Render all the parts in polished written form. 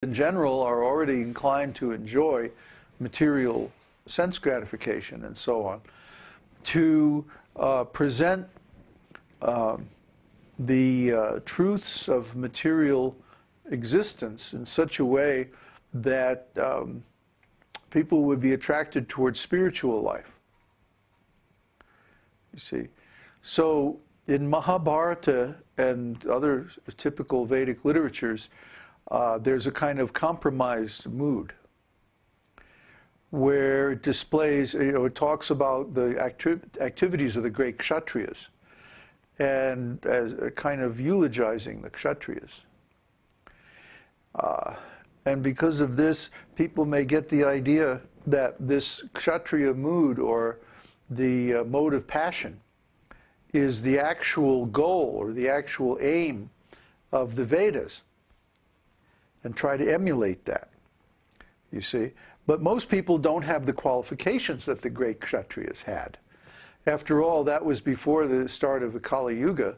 in general are already inclined to enjoy material sense gratification and so on, to present the truths of material existence in such a way that people would be attracted towards spiritual life. You see. So in Mahabharata and other typical Vedic literatures, there's a kind of compromised mood where it displays, it talks about the activities of the great Kshatriyas and as a kind of eulogizing the Kshatriyas. And because of this, people may get the idea that this Kshatriya mood or the mode of passion is the actual goal or the actual aim of the Vedas, and try to emulate that, you see. But most people don't have the qualifications that the great Kshatriyas had. After all, that was before the start of the Kali Yuga,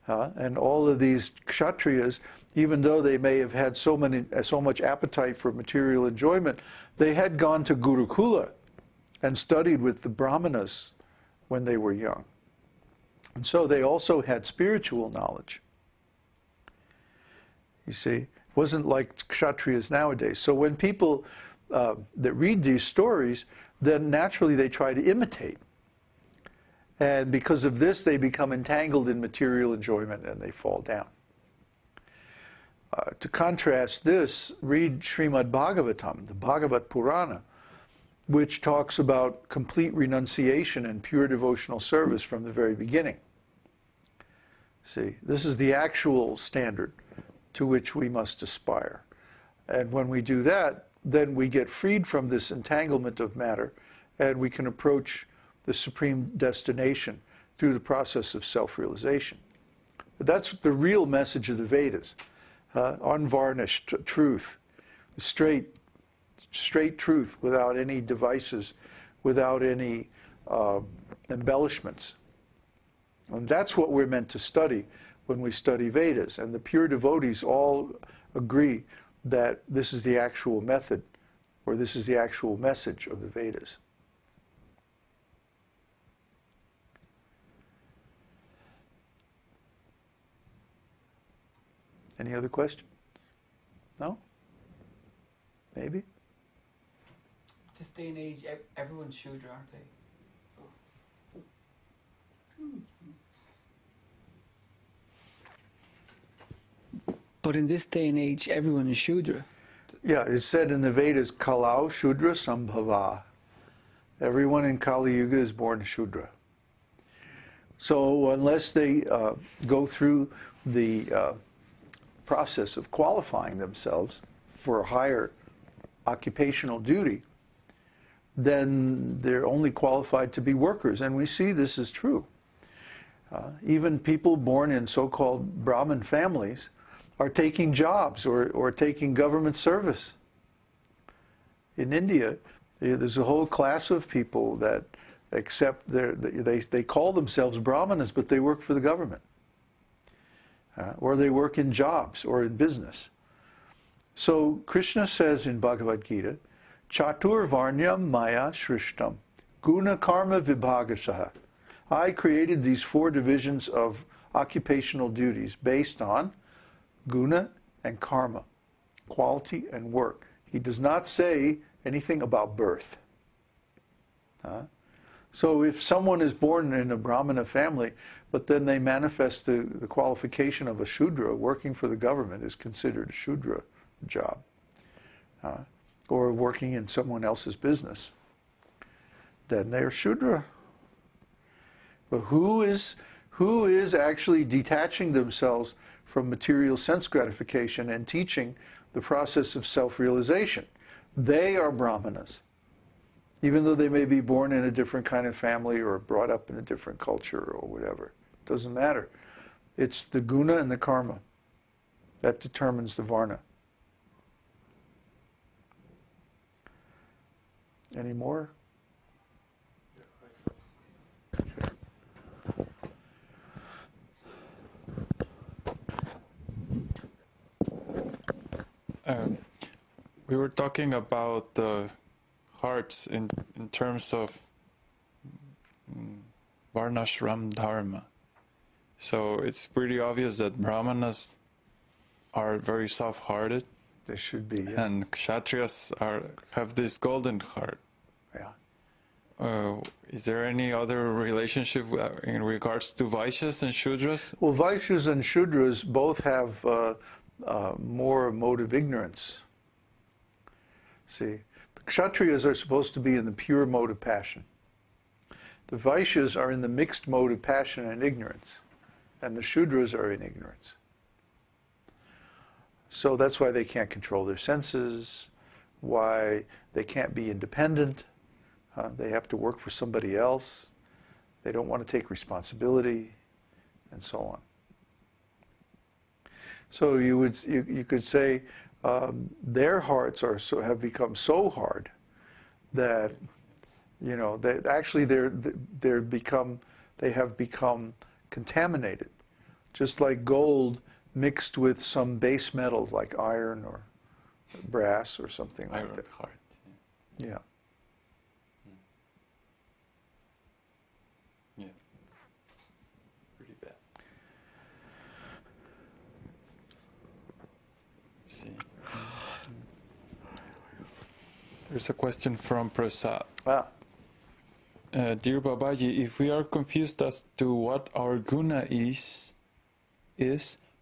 and all of these Kshatriyas, even though they may have had so much appetite for material enjoyment, they had gone to Gurukula and studied with the Brahmanas when they were young. And so they also had spiritual knowledge. You see, it wasn't like Kshatriyas nowadays. So when people that read these stories, then naturally they try to imitate. And because of this, they become entangled in material enjoyment and they fall down. To contrast this, read Śrīmad-Bhāgavatam, the Bhagavad Purana, which talks about complete renunciation and pure devotional service from the very beginning. See, this is the actual standard to which we must aspire. And when we do that, then we get freed from this entanglement of matter, and we can approach the supreme destination through the process of self-realization. That's the real message of the Vedas, unvarnished truth, straight truth without any devices, without any embellishments. And that's what we're meant to study when we study Vedas. And the pure devotees all agree that this is the actual method, or this is the actual message of the Vedas. Any other questions? No? Maybe? This day and age, everyone's Shudra, aren't they? But in this day and age, everyone is Shudra. Yeah, it's said in the Vedas, Kalau Shudra Sambhava. Everyone in Kali Yuga is born Shudra. So unless they go through the process of qualifying themselves for a higher occupational duty, then they're only qualified to be workers. And we see this is true. Even people born in so-called Brahmin families are taking jobs or taking government service. In India, there's a whole class of people that accept they call themselves Brahmanas, but they work for the government. Or they work in jobs or in business. So Krishna says in Bhagavad-gītā, Chatur Varnyam Maya Shrishtam Guna Karma Vibhagasaha. I created these 4 divisions of occupational duties based on guna and karma, quality and work. He does not say anything about birth. So if someone is born in a Brahmana family, but then they manifest the qualification of a Shudra, working for the government is considered a Shudra job, or working in someone else's business, then they're Shudra. But who is actually detaching themselves from material sense gratification and teaching the process of self-realization? They are Brahmanas, even though they may be born in a different kind of family or brought up in a different culture or whatever. It doesn't matter. It's the guna and the karma that determines the varna. Any more? We were talking about the hearts in terms of varnashram dharma. So it's pretty obvious that brahmanas are very soft-hearted. They should be. Yeah. And kshatriyas have this golden heart. Yeah. Is there any other relationship in regards to Vaishyas and Shudras? Well, Vaishyas and Shudras both have more mode of ignorance. See, the Kshatriyas are supposed to be in the pure mode of passion. The Vaishyas are in the mixed mode of passion and ignorance, and the Shudras are in ignorance. So that's why they can't control their senses, why they can't be independent. They have to work for somebody else. They don't want to take responsibility, and so on. So you could say their hearts have become so hard that they have become contaminated, just like gold mixed with some base metals like iron or brass or something like that. Heart. Yeah. Yeah. Pretty bad. Let's see. There's a question from Prasad. Dear Babaji, if we are confused as to what our guna is,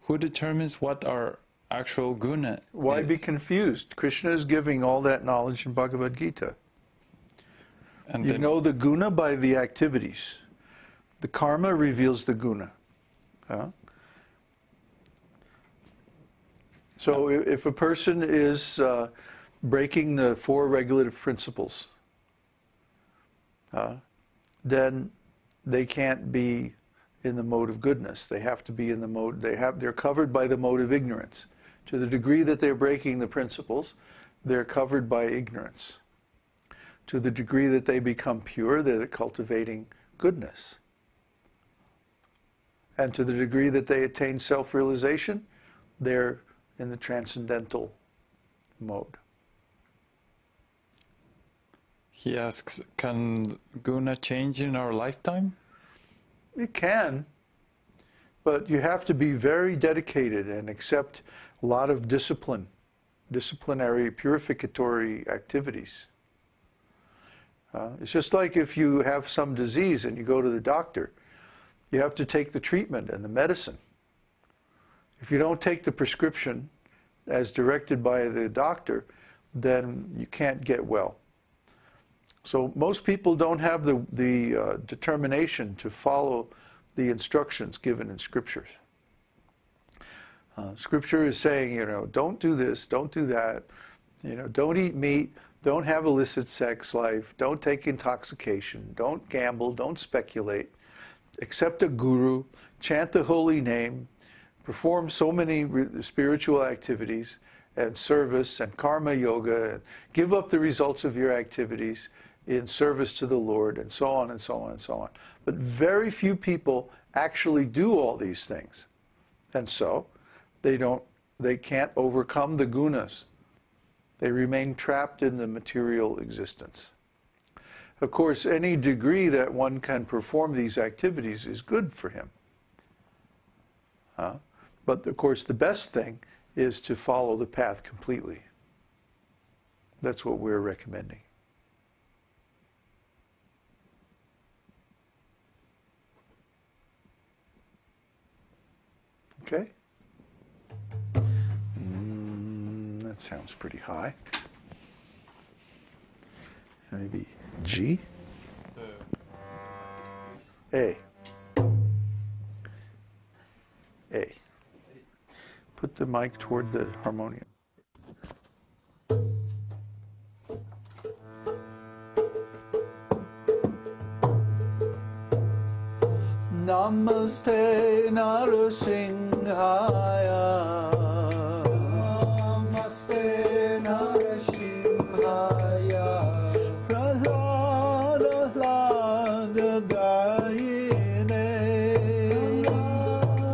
who determines what our actual guna Why is? be confused? Krishna is giving all that knowledge in Bhagavad-gītā. And You know the guna by the activities. The karma reveals the guna. So if a person is breaking the 4 regulative principles, then they can't be in the mode of goodness. They have to be in the mode, they're covered by the mode of ignorance. To the degree that they're breaking the principles, they're covered by ignorance. To the degree that they become pure, they're cultivating goodness. And to the degree that they attain self-realization, they're in the transcendental mode. He asks, can guna change in our lifetime? It can, but you have to be very dedicated and accept a lot of disciplinary, purificatory activities. It's just like if you have some disease and you go to the doctor, you have to take the treatment and the medicine. If you don't take the prescription as directed by the doctor, then you can't get well. So most people don't have the determination to follow the instructions given in scriptures. Scripture is saying, don't do this, don't do that, don't eat meat, don't have illicit sex life, don't take intoxication, don't gamble, don't speculate, accept a guru, chant the holy name, perform so many spiritual activities and service and karma yoga, and give up the results of your activities in service to the Lord, and so on and so on and so on. But very few people actually do all these things. And so they can't overcome the gunas. They remain trapped in the material existence. Of course, any degree that one can perform these activities is good for him. But of course, the best thing is to follow the path completely. That's what we're recommending. Okay? That sounds pretty high. Maybe G? A. A. Put the mic toward the harmonium. Namaste Narasimhaya. Namaste Narasimhaya. Prahlada Hlada Dayine.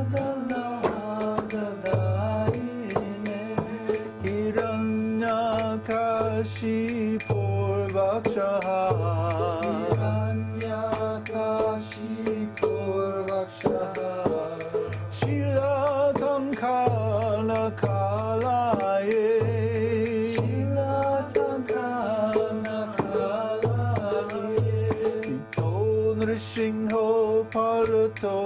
Prahlada Hlada Dayine. Hiranyakashi Purvakshaha Hiranyakashi Purvakshaha Shilatam Kala Kalaye Shilatam Kala Kalaye Ito Nrsimho Parato